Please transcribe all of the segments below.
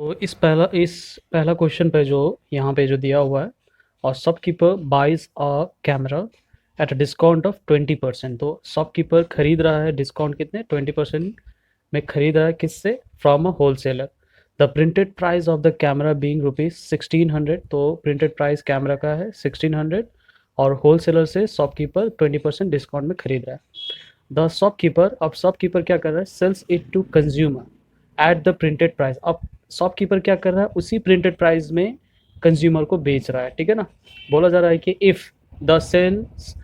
तो इस पहला क्वेश्चन पे जो यहाँ पे जो दिया हुआ है, और shopkeeper buys a camera at a discount of 20%। तो शॉपकीपर खरीद रहा है, डिस्काउंट कितने 20% में खरीद रहा है, किससे? From a wholesaler. The printed price of the camera being rupees 1600। तो प्रिंटेड प्राइस कैमरा का है 1600, और होलसेलर से शॉपकीपर 20% डिस्काउंट में खरीद रहा है। द शॉपकीपर, अब शॉपकीपर क्या कर रहा है? Sells it to consumer at the printed price. अब शॉपकीपर क्या कर रहा है? उसी प्रिंटेड प्राइस में कंज्यूमर को बेच रहा है, ठीक है ना। बोला जा रहा है कि if the sales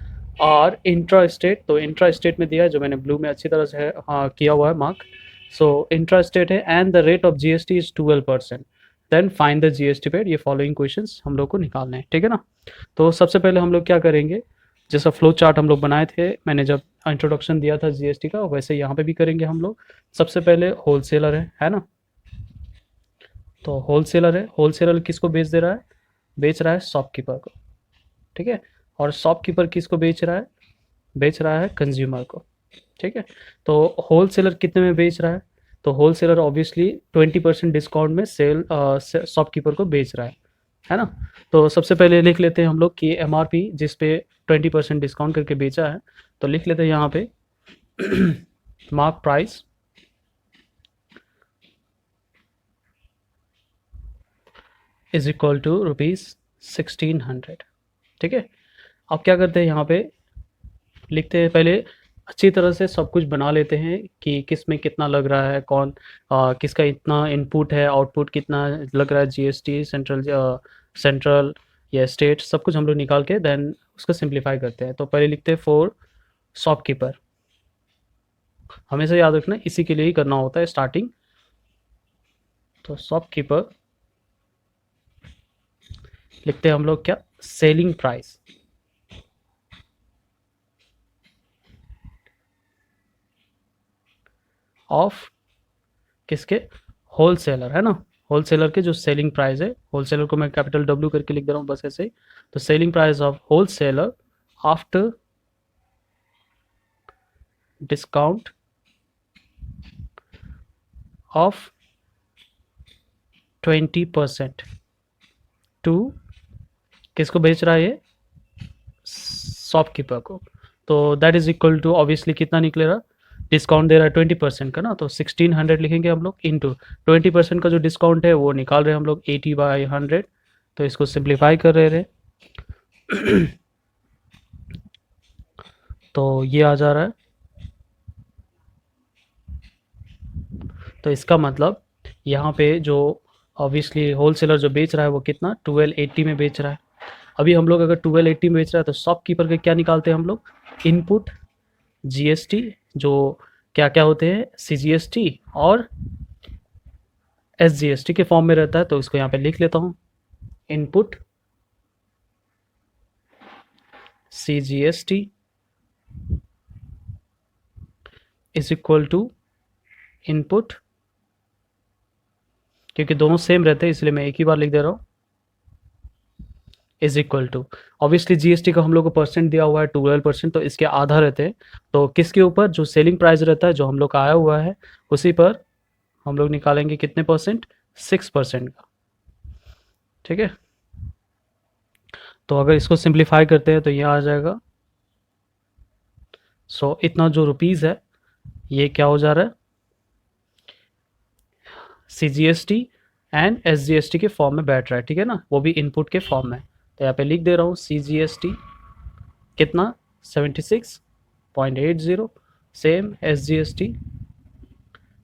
are intra state, तो इंट्रा स्टेट में दिया है, जो मैंने ब्लू में अच्छी तरह से हाँ किया हुआ है मार्क। सो इंट्रा स्टेट है and the rate of GST is 12%, then find the GST paid. ये फॉलोइंग क्वेश्चंस हम लोग को निकालने हैं, ठीक है ना। तो सबसे पहले हम लोग क्या करेंगे, जैसा फ्लो चार्ट हम लोग बनाए थे मैंने जब इंट्रोडक्शन दिया था जीएसटी का, वैसे यहाँ पे भी करेंगे हम लोग। सबसे पहले होलसेलर है ना। तो होलसेलर है, होलसेलर किसको बेच दे रहा है? बेच रहा है शॉपकीपर को, ठीक है। और शॉपकीपर किसको बेच रहा है? बेच रहा है कंज्यूमर को, ठीक है। तो होलसेलर कितने में बेच रहा है? तो होलसेलर ऑब्वियसली 20% डिस्काउंट में सेल शॉपकीपर को बेच रहा है ना। तो सबसे पहले लिख लेते हैं हम लोग कि एमआरपी जिस पे 20% डिस्काउंट करके बेचा है, तो लिख लेते हैं यहाँ पे mark price is equal to rupees 1600, ठीक है। अब क्या करते हैं, यहाँ पे लिखते हैं पहले अच्छी तरह से सब कुछ बना लेते हैं कि किस में कितना लग रहा है, कौन किसका इतना इनपुट है, आउटपुट कितना लग रहा है, जीएसटी सेंट्रल सेंट्रल या स्टेट, सब कुछ हम लोग निकाल के देन उसको सिंप्लीफाई करते हैं। तो पहले लिखते हैं फॉर शॉपकीपर। हमेशा याद रखना इसी के लिए ही करना होता है स्टार्टिंग। तो शॉपकीपर लिखते हैं हम लोग क्या? सेलिंग प्राइस ऑफ किसके? होलसेलर, है ना। होलसेलर के जो सेलिंग प्राइस है, होलसेलर को मैं कैपिटल डब्ल्यू करके लिख दे रहा हूँ बस ऐसे ही। तो selling price of wholesaler after discount of 20% to किसको बेच रहा है ये? शॉपकीपर को। तो that is equal to obviously कितना निकलेगा? डिस्काउंट दे रहा है 20% का ना, तो 1600 लिखेंगे हम लोग इंटू 20% का जो डिस्काउंट है वो निकाल रहे हैं हम लोग 80/100। तो इसको सिंप्लीफाई कर रहे थे, तो ये आ जा रहा है। तो इसका मतलब यहाँ पे जो ऑब्वियसली होलसेलर जो बेच रहा है वो कितना 1280 में बेच रहा है। अभी हम लोग अगर 1280 में बेच रहा है तो शॉपकीपर के क्या निकालते हैं हम लोग? इनपुट जीएसटी, जो क्या क्या होते हैं, सीजीएसटी और एसजीएसटी के फॉर्म में रहता है। तो इसको यहाँ पे लिख लेता हूँ, input CGST is equal to input, क्योंकि दोनों सेम रहते हैं इसलिए मैं एक ही बार लिख दे रहा हूँ, is equal to obviously GST का हम लोग को परसेंट दिया हुआ है 12%, तो इसके आधा रहते हैं। तो किसके ऊपर? जो सेलिंग प्राइस रहता है जो हम लोग का आया हुआ है, उसी पर हम लोग निकालेंगे कितने परसेंट? 6% का, ठीक है। तो अगर इसको सिंप्लीफाई करते हैं तो ये आ जाएगा। सो इतना जो रुपीज़ है ये क्या हो जा रहा है? C G S T and S G S T के फॉर्म में बैठ रहा है, ठीक है ना, वो भी इनपुट के फॉर्म में। तो यहाँ पे लिख दे रहा हूँ सी जी एस टी कितना? 76.80, same S G S T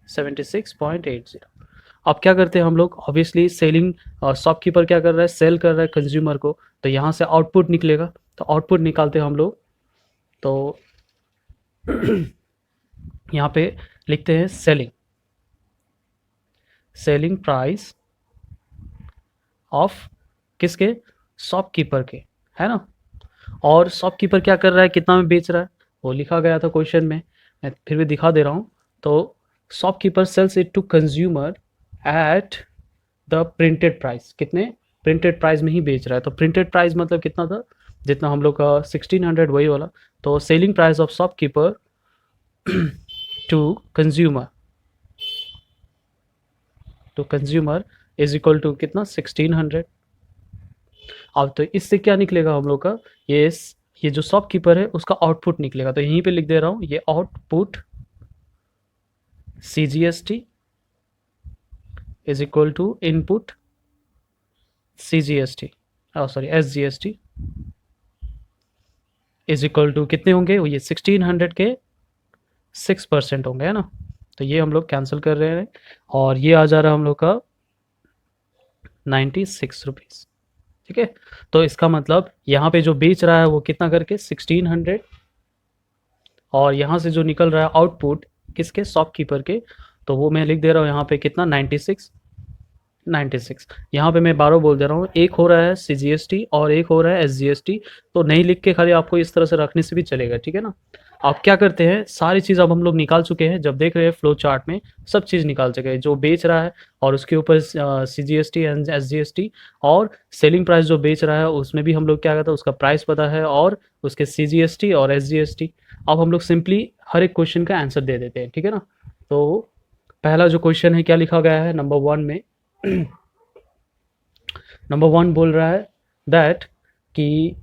76.80। अब क्या करते हैं हम लोग? ऑब्वियसली सेलिंग, शॉपकीपर क्या कर रहा है? सेल कर रहा है कंज्यूमर को, तो यहाँ से आउटपुट निकलेगा। तो आउटपुट निकालते हैं हम लोग। तो यहाँ पे लिखते हैं सेलिंग, सेलिंग प्राइस ऑफ किसके? शॉपकीपर के, है ना। और शॉपकीपर क्या कर रहा है? कितना में बेच रहा है? वो लिखा गया था क्वेश्चन में, मैं फिर भी दिखा दे रहा हूँ। तो shopkeeper sells it to consumer at the printed price, कितने? प्रिंटेड प्राइस में ही बेच रहा है। तो प्रिंटेड प्राइस मतलब कितना था? जितना हम लोग का 1600 वही वाला। तो selling price of shopkeeper to consumer is equal to कितना 1600। अब तो इससे क्या निकलेगा हम लोग का, ये ये जो शॉपकीपर है उसका आउटपुट निकलेगा। तो यहीं पे लिख दे रहा हूँ, ये output CGST is equal to input CGST, sorry SGST is equal to कितने होंगे, ये 1600 के 6% होंगे, है ना। तो ये हम लोग कैंसिल कर रहे हैं और ये आ जा रहा है हम लोग का 96 रुपीज़। ठीक है, तो इसका मतलब यहाँ पे जो बेच रहा है वो कितना करके 1600, और यहाँ से जो निकल रहा है आउटपुट किसके, शॉपकीपर के, तो वो मैं लिख दे रहा हूँ यहाँ पे कितना 96। यहाँ पे मैं 12 बोल दे रहा हूँ, एक हो रहा है CGST और एक हो रहा है SGST। तो नहीं लिख के खाली आपको इस तरह से रखने से भी चलेगा, ठीक है ना। आप क्या करते हैं, सारी चीज़ अब हम लोग निकाल चुके हैं, जब देख रहे हैं फ्लो चार्ट में सब चीज़ निकाल चुके हैं, जो बेच रहा है और उसके ऊपर CGST एंड SGST, और सेलिंग प्राइस जो बेच रहा है उसमें भी हम लोग क्या करते हैं, उसका प्राइस पता है और उसके CGST और SGST। अब हम लोग सिंपली हर एक क्वेश्चन का आंसर दे देते हैं, ठीक है ना। तो पहला जो क्वेश्चन है क्या लिखा गया है नंबर 1 में, नंबर 1 बोल रहा है दैट कि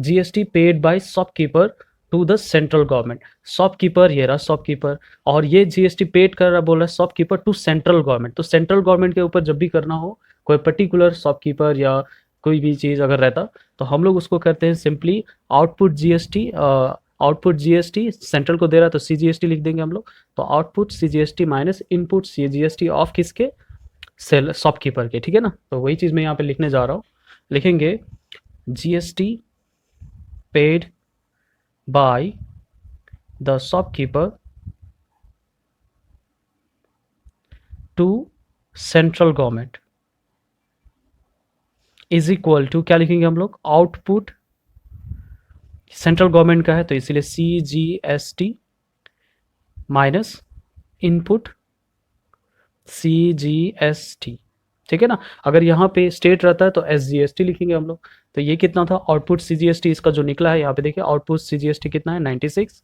GST paid by shopkeeper to the central government. Shopkeeper, ये रहा शॉपकीपर, और ये GST पेड कर रहा, बोल रहा है शॉपकीपर टू सेंट्रल गवर्नमेंट। तो सेंट्रल गवर्नमेंट के ऊपर जब भी करना हो कोई पर्टिकुलर शॉपकीपर या कोई भी चीज़ अगर रहता, तो हम लोग उसको करते हैं simply output GST, output GST central को दे रहा है तो CGST लिख देंगे हम लोग। तो output CGST minus input CGST of किसके, सेल शॉपकीपर के, ठीक है ना। तो वही चीज़ मैं यहाँ पे लिखने जा रहा हूँ, लिखेंगे GST paid by the shopkeeper to central government is equal to, क्या लिखेंगे हम लोग, आउटपुट सेंट्रल गवर्नमेंट का है तो इसीलिए CGST माइनस इनपुट CGST, ठीक है ना। अगर यहाँ पे स्टेट रहता है तो SGST लिखेंगे हम लोग। तो ये कितना था आउटपुट CGST, इसका जो निकला है यहाँ पे देखिए, आउटपुट CGST कितना है 96,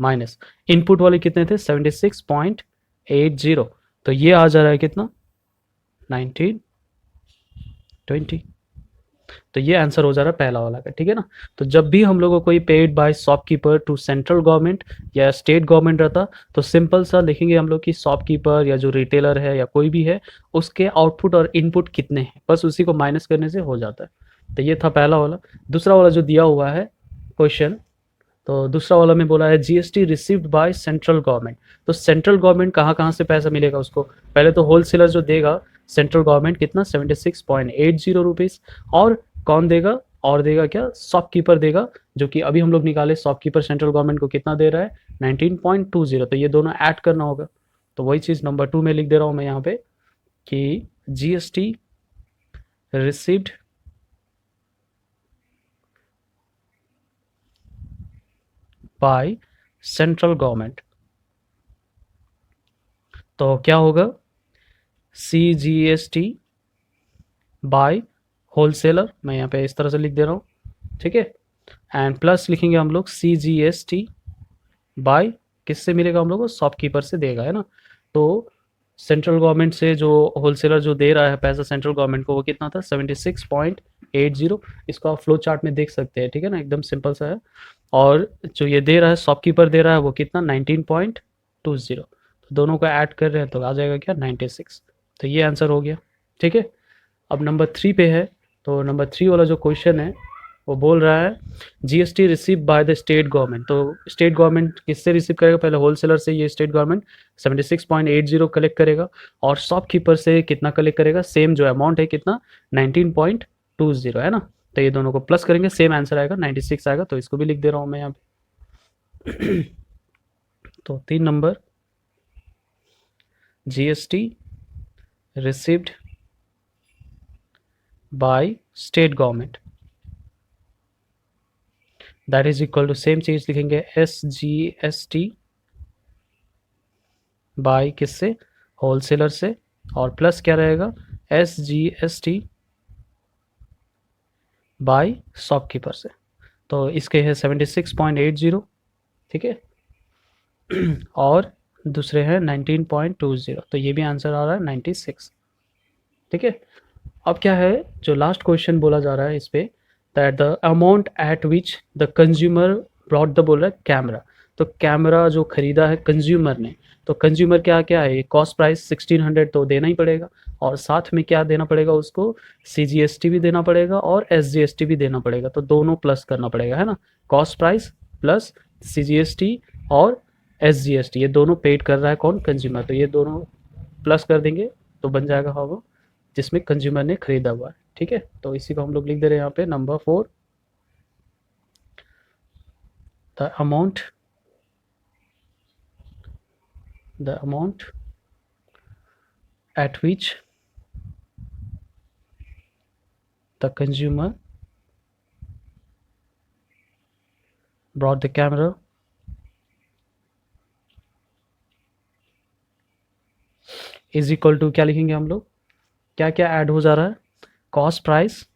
माइनस इनपुट वाले कितने थे 76.80, तो ये आ जा रहा है कितना 1920। तो ये आंसर हो जा रहा है पहला वाला का, ठीक है ना। तो जब भी हम लोगों को कोई paid by shopkeeper to central government या स्टेट गवर्नमेंट रहता, तो सिंपल सा लिखेंगे हम लोग कि शॉपकीपर या जो रिटेलर है या कोई भी है उसके आउटपुट और इनपुट कितने हैं, बस उसी को माइनस करने से हो जाता है। तो ये था पहला वाला। दूसरा वाला जो दिया हुआ है क्वेश्चन, तो दूसरा वाला में बोला है GST received by central government. तो सेंट्रल गवर्नमेंट कहाँ कहाँ से पैसा मिलेगा उसको, पहले तो होलसेलर जो देगा सेंट्रल गवर्नमेंट कितना 76.80 रुपीज़, और कौन देगा, और देगा क्या, शॉपकीपर देगा, जो कि अभी हम लोग निकाले शॉपकीपर सेंट्रल गवर्नमेंट को कितना दे रहा है 19.20। तो ये दोनों ऐड करना होगा। तो वही चीज़ नंबर 2 में लिख दे रहा हूँ मैं यहाँ पे कि GST received by central government, तो क्या होगा CGST बाय होलसेलर, मैं यहाँ पे इस तरह से लिख दे रहा हूँ, ठीक है। एंड प्लस लिखेंगे हम लोग CGST बाय किससे मिलेगा हम लोग को, शॉपकीपर से देगा, है ना। तो सेंट्रल गवर्नमेंट से जो होलसेलर जो दे रहा है पैसा सेंट्रल गवर्नमेंट को वो कितना था 76.80, इसको आप फ्लो चार्ट में देख सकते हैं, ठीक है ना, एकदम सिंपल सा है। और जो ये दे रहा है शॉपकीपर दे रहा है वो कितना 19.20, तो दोनों को ऐड कर रहे हैं तो आ जाएगा क्या 96। तो ये आंसर हो गया, ठीक है। अब नंबर 3 पे है, तो नंबर 3 वाला जो क्वेश्चन है वो बोल रहा है GST receive by the state government. तो स्टेट गवर्नमेंट किससे रिसीव करेगा, पहले होलसेलर से ये स्टेट गवर्नमेंट 76.80 कलेक्ट करेगा, और शॉपकीपर से कितना कलेक्ट करेगा, सेम जो अमाउंट है कितना 19.20, है ना। तो ये दोनों को प्लस करेंगे सेम आंसर आएगा 96 आएगा। तो इसको भी लिख दे रहा हूँ मैं यहाँ पे। तो 3 number GST received by state government, that is equal to same चीज लिखेंगे SGST बाय किससे, होलसेलर से, और प्लस क्या रहेगा SGST बाय शॉपकीपर से। तो इसके है 76.80, ठीक है, और दूसरे हैं 19.20, तो ये भी आंसर आ रहा है 96। ठीक है। अब क्या है, जो लास्ट क्वेश्चन बोला जा रहा है इस पे, that the amount at which the consumer brought the, बोल रहा है कैमरा। तो कैमरा जो खरीदा है कंज्यूमर ने, तो कंज्यूमर क्या क्या है, कॉस्ट प्राइस 1600 तो देना ही पड़ेगा, और साथ में क्या देना पड़ेगा उसको, CGST भी देना पड़ेगा और SGST भी देना पड़ेगा, तो दोनों प्लस करना पड़ेगा, है ना। कॉस्ट प्राइस प्लस CGST और SGST, ये दोनों पेड कर रहा है कौन, कंज्यूमर, तो ये दोनों प्लस कर देंगे तो बन जाएगा how, जिसमें कंज्यूमर ने खरीदा हुआ है। ठीक है, तो इसी को हम लोग लिख दे रहे हैं यहाँ पे number 4, the amount at which the consumer brought the camera is equal to, क्या लिखेंगे हम लोग, क्या क्या ऐड हो जा रहा है, cost price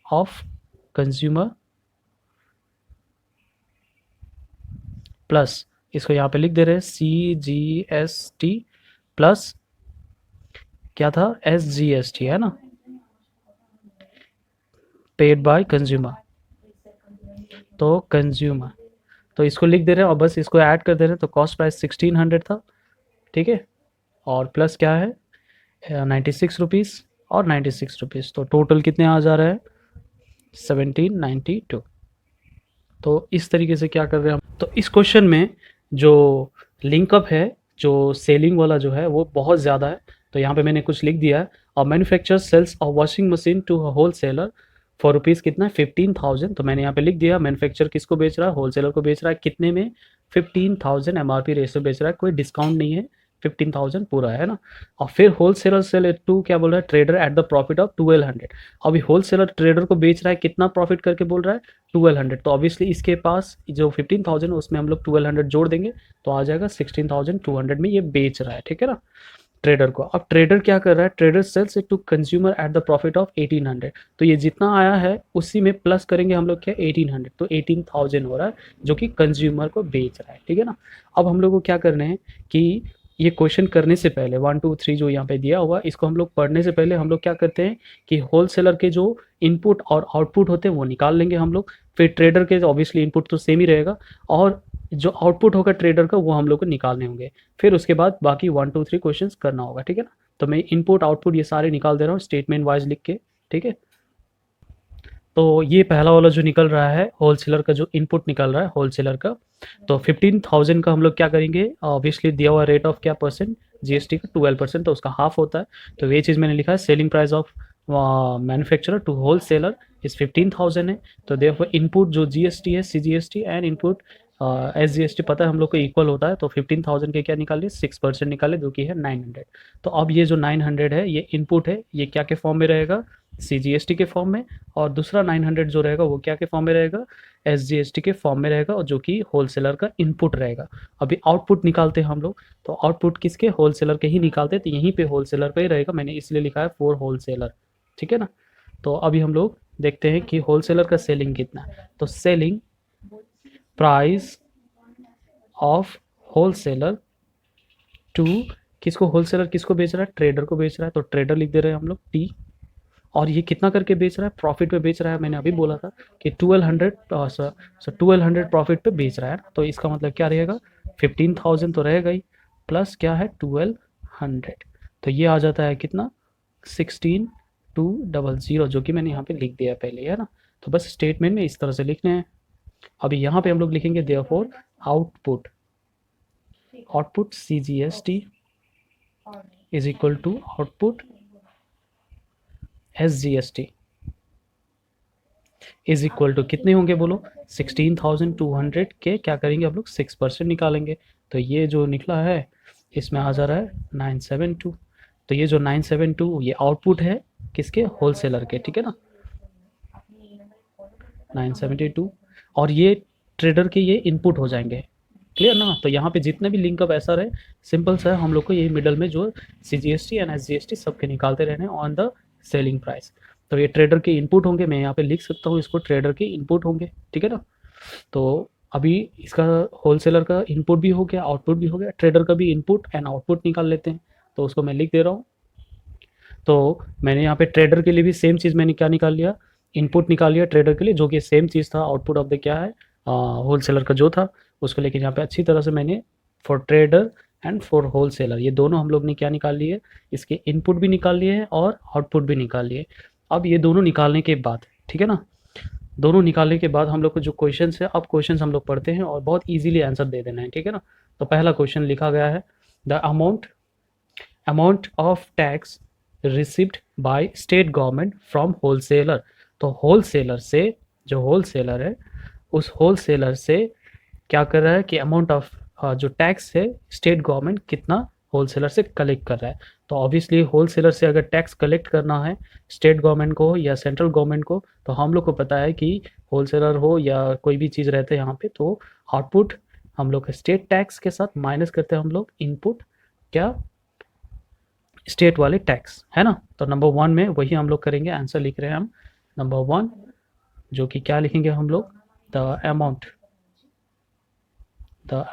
of consumer plus, इसको यहाँ पे लिख दे रहे हैं CGST प्लस क्या था, SGST, है ना, पेड बाय कंज्यूमर, तो कंज्यूमर, तो इसको लिख दे रहे हैं और बस इसको ऐड कर दे रहे हैं, तो कॉस्ट प्राइस 1600 था, ठीक है, और प्लस क्या है 96 रुपीज़ और 96 रुपीज़, तो टोटल कितने आ जा रहा है 1792। तो इस तरीके से क्या कर रहे हैं हम, तो इस क्वेश्चन में जो लिंकअप है, जो सेलिंग वाला जो है वो बहुत ज़्यादा है, तो यहाँ पे मैंने कुछ लिख दिया है, और manufacture sells a washing machine to wholesaler for rupees कितना है 15,000, तो मैंने यहाँ पे लिख दिया मैन्युफैक्चर किसको बेच रहा है, होलसेलर को बेच रहा है, कितने में 15,000 MRP रेट से बेच रहा है, कोई डिस्काउंट नहीं है, 15,000 पूरा है ना। और फिर होलसेलर सेल टू क्या बोल रहा है, trader eight the profit of 1200, अभी होलसेलर ट्रेडर को बेच रहा है कितना प्रॉफिट करके बोल रहा है 1200, तो ऑब्वियसली इसके पास जो 15,000 उसमें हम लोग 1200 जोड़ देंगे तो आ जाएगा 16,200 में ये बेच रहा है, ठीक है ना, ट्रेडर को। अब ट्रेडर क्या कर रहा है, trader sells it to consumer at the profit of 1800, तो ये जितना आया है उसी में प्लस करेंगे हम लोग क्या 1800, तो 18,000 हो रहा है जो कि कंज्यूमर को बेच रहा है, ठीक है ना। अब हम लोग को क्या करना है कि ये क्वेश्चन करने से पहले 1 2 3 जो यहाँ पे दिया हुआ इसको हम लोग पढ़ने से पहले हम लोग क्या करते हैं कि होलसेलर के जो इनपुट और आउटपुट होते हैं वो निकाल लेंगे हम लोग, फिर ट्रेडर के ऑब्वियसली इनपुट तो सेम ही रहेगा, और जो आउटपुट होगा ट्रेडर का वो हम लोग को निकालने होंगे, फिर उसके बाद बाकी 1 2 3 क्वेश्चन करना होगा, ठीक है ना। तो मैं इनपुट आउटपुट ये सारे निकाल दे रहा हूँ स्टेटमेंट वाइज लिख के, ठीक है। तो ये पहला वाला जो निकल रहा है होलसेलर का जो इनपुट निकल रहा है होलसेलर का, तो 15,000 का हम लोग क्या करेंगे, ऑब्वियसली दिया हुआ रेट ऑफ क्या परसेंट, GST का 12%, तो उसका हाफ होता है, तो ये चीज़ मैंने लिखा है selling price of manufacturer to wholesaler is 15,000 है, तो देयरफॉर इनपुट जो GST है CGST एंड इनपुट SGST पता है हम लोग को इक्वल होता है, तो 15,000 के क्या निकालिए 6% निकाले जो कि है 900, तो अब ये जो 900 है ये इनपुट है, ये क्या के फॉर्म में रहेगा, CGST के फॉर्म में, और दूसरा 900 जो रहेगा वो क्या के फॉर्म में रहेगा, SGST के फॉर्म में रहेगा, और जो कि होलसेलर का इनपुट रहेगा। अभी आउटपुट निकालते हैं हम लोग, तो आउटपुट किसके, होलसेलर के ही निकालते हैं, तो यहीं पे होलसेलर पे ही रहेगा, मैंने इसलिए लिखा है फॉर होलसेलर, ठीक है ना। तो अभी हम लोग देखते हैं कि होलसेलर का सेलिंग कितना है, तो selling price of wholesaler to, किसको होलसेलर किसको बेच रहा है, ट्रेडर को बेच रहा है, तो ट्रेडर लिख दे रहे हैं हम लोग T, और ये कितना करके बेच रहा है, प्रॉफिट पे बेच रहा है, मैंने अभी बोला था कि 1200 प्रॉफिट पे बेच रहा है, तो इसका मतलब क्या रहेगा 15,000 तो रहेगा ही, प्लस क्या है 1200, तो ये आ जाता है कितना 16,200 जो कि मैंने यहाँ पे लिख दिया पहले, है ना। तो बस स्टेटमेंट में इस तरह से लिखने हैं। अभी यहाँ पे हम लोग लिखेंगे therefore output, output CGST is equal to output SGST is equal to कितने होंगे बोलो 16,200 के क्या करेंगे हम लोग 6% निकालेंगे, तो ये जो निकला है इसमें आ जा रहा है 972, तो ये जो 972 ये आउटपुट है किसके, होलसेलर के, ठीक है ना 972, और ये ट्रेडर के ये इनपुट हो जाएंगे, क्लियर ना। तो यहाँ पे जितने भी लिंकअप ऐसा रहे सिंपल सा है, हम लोग को ये मिडल में जो CGST एंड SGST सबके निकालते रहने ऑन द सेलिंग प्राइस, तो ये ट्रेडर के इनपुट होंगे, मैं यहाँ पे लिख सकता हूँ इसको ट्रेडर के इनपुट होंगे, ठीक है ना। तो अभी इसका होलसेलर का इनपुट भी हो गया, आउटपुट भी हो गया, ट्रेडर का भी इनपुट एंड आउटपुट निकाल लेते हैं, तो उसको मैं लिख दे रहा हूँ तो मैंने यहाँ पे ट्रेडर के लिए भी सेम चीज़ मैंने क्या निकाल लिया, इनपुट निकाल लिया ट्रेडर के लिए, जो कि सेम चीज़ था आउटपुट ऑफ द क्या है होल सेलर का जो था उसको, लेकिन यहाँ पे अच्छी तरह से मैंने for trader and for wholesaler ये दोनों हम लोग ने क्या निकाल लिए, इसके इनपुट भी निकाल लिए हैं और आउटपुट भी निकाल लिए। अब ये दोनों निकालने के बाद, ठीक है ना, दोनों निकालने के बाद हम लोग को जो क्वेश्चन है, अब क्वेश्चन हम लोग पढ़ते हैं और बहुत ईजिली आंसर दे देना है, ठीक है ना। तो पहला क्वेश्चन लिखा गया है, the amount of tax received bye state government from wholesaler. तो होलसेलर से, जो होलसेलर है उस होलसेलर से क्या कर रहा है कि अमाउंट ऑफ जो टैक्स है स्टेट गवर्नमेंट कितना होलसेलर से कलेक्ट कर रहा है। तो ऑब्वियसली होलसेलर से अगर टैक्स कलेक्ट करना है स्टेट गवर्नमेंट को या सेंट्रल गवर्नमेंट को, तो हम लोग को पता है कि होलसेलर हो या कोई भी चीज़ रहते हैं यहाँ पे, तो आउटपुट हम लोग स्टेट टैक्स के साथ माइनस करते हैं हम लोग इनपुट क्या, स्टेट वाले टैक्स, है ना। तो नंबर 1 में वही हम लोग करेंगे, आंसर लिख रहे हैं हम नंबर 1, जो कि क्या लिखेंगे हम लोग, the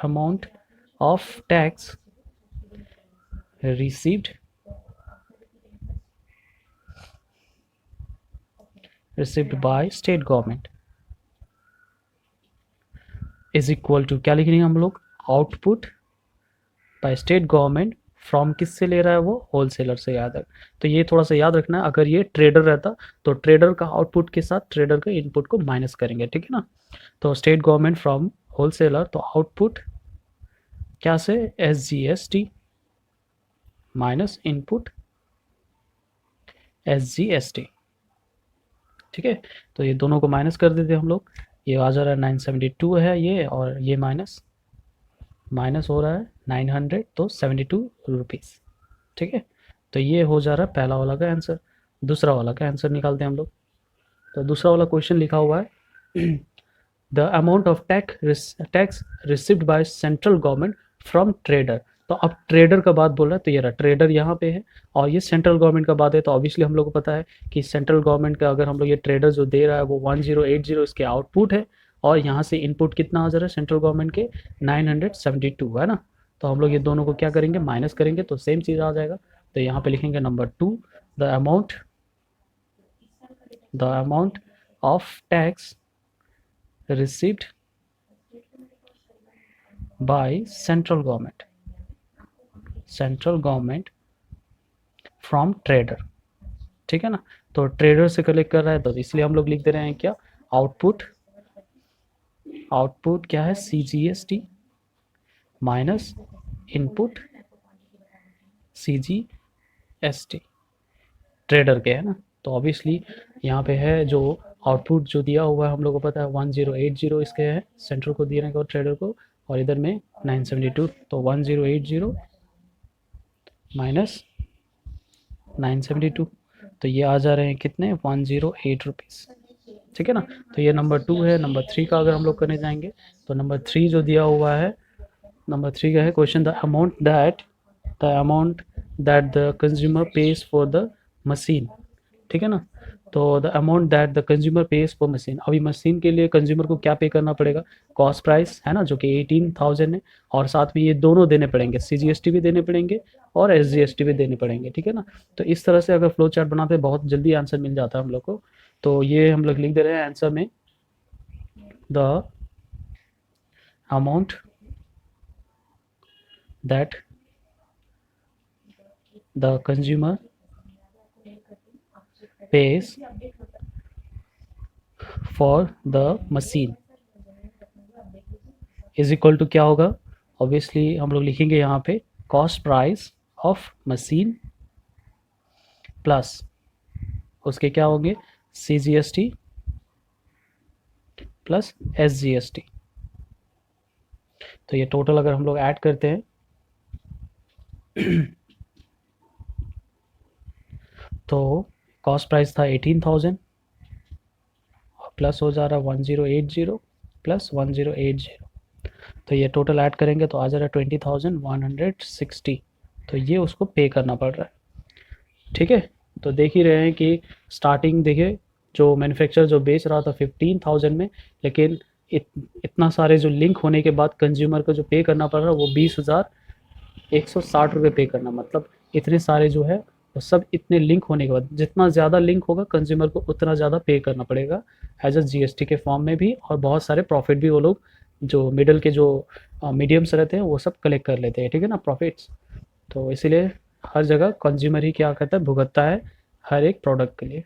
amount of tax received by state government is equal to क्या लिखेंगे हम लोग, output by state government from किससे ले रहा है वो, होलसेलर से, याद है। तो ये थोड़ा सा याद रखना है, अगर ये ट्रेडर रहता तो ट्रेडर का आउटपुट के साथ ट्रेडर का इनपुट को माइनस करेंगे, ठीक है ना। तो स्टेट गवर्नमेंट फ्रॉम होलसेलर, तो आउटपुट क्या से, SGST माइनस इनपुट SGST, ठीक है। तो ये दोनों को माइनस कर देते हम लोग, ये आ जा रहा है 972 है ये, और ये माइनस हो रहा है 900, तो 72 रुपीज़, ठीक है। तो ये हो जा रहा है पहला वाला का आंसर। दूसरा वाला का आंसर निकालते हैं हम लोग। तो दूसरा वाला क्वेश्चन लिखा हुआ है the amount of tax received by central government from trader. तो अब ट्रेडर का बात बोल रहा है, तो ये रहा ट्रेडर यहाँ पे है, और ये सेंट्रल गवर्नमेंट का बात है। तो ऑब्वियसली हम लोग को पता है कि सेंट्रल गवर्नमेंट का अगर हम लोग ये ट्रेडर जो दे रहा है वो 1080 इसके आउटपुट है, और यहाँ से इनपुट कितना आ जा रहा है सेंट्रल गवर्नमेंट के 972, है ना। तो हम लोग ये दोनों को क्या करेंगे, माइनस करेंगे, तो सेम चीज़ आ जाएगा। तो यहाँ पे लिखेंगे number 2, the amount of tax received by central government from trader, ठीक है ना। तो ट्रेडर से कलेक्ट कर रहा है, तो इसलिए हम लोग लिख दे रहे हैं क्या, आउटपुट क्या है, CGST minus input CGST trader के, है ना। तो ऑब्वियसली यहाँ पे है जो आउटपुट जो दिया हुआ है हम लोग को पता है 1080 इसके है सेंट्रल को देने को, ट्रेडर को, और इधर में 972, तो 1080 माइनस 972, तो ये आ जा रहे हैं कितने, 108 रुपीज़, ठीक है ना। तो ये नंबर 2 है। नंबर 3 का अगर हम लोग करने जाएंगे, तो नंबर 3 जो दिया हुआ है, नंबर 3 का है question, the amount that the consumer page for the machine, ठीक है ना। तो the amount that the consumer page for machine, अभी मशीन के लिए कंज्यूमर को क्या पे करना पड़ेगा, कॉस्ट प्राइस, है ना, जो कि 18,000 है, और साथ में ये दोनों देने पड़ेंगे, CGST भी देने पड़ेंगे और SGST भी देने पड़ेंगे, ठीक है ना। तो इस तरह से अगर फ्लो चार्ट बनाते हैं बहुत जल्दी आंसर मिल जाता है हम लोग को। तो ये हम लोग लिख दे रहे हैं आंसर में, the amount that the consumer pays for the machine is equal to क्या होगा, ऑब्वियसली हम लोग लिखेंगे यहाँ पे cost price of machine plus उसके क्या होंगे, CGST प्लस SGST। तो ये टोटल अगर हम लोग ऐड करते हैं तो कॉस्ट प्राइस था 18,000 प्लस हो जा रहा है 1080 प्लस 1080, तो ये टोटल ऐड करेंगे तो आ जा रहा है 20,160। तो ये उसको पे करना पड़ रहा है, ठीक है। तो देख ही रहे हैं कि स्टार्टिंग देखिए, जो मैन्युफैक्चरर जो बेच रहा था 15,000 में, लेकिन इतना सारे जो लिंक होने के बाद कंज्यूमर को जो पे करना पड़ रहा है वो 20,160 रुपये पे करना, मतलब इतने सारे जो है और सब इतने लिंक होने के बाद जितना ज़्यादा लिंक होगा कंज्यूमर को उतना ज़्यादा पे करना पड़ेगा एज अ जीएसटी के फॉर्म में भी, और बहुत सारे प्रॉफिट भी वो लोग जो मिडल के जो मीडियम्स रहते हैं वो सब कलेक्ट कर लेते हैं, ठीक है ना, प्रॉफिट्स। तो इसीलिए हर जगह कंज्यूमर ही क्या करता है, भुगतता है हर एक प्रोडक्ट के लिए।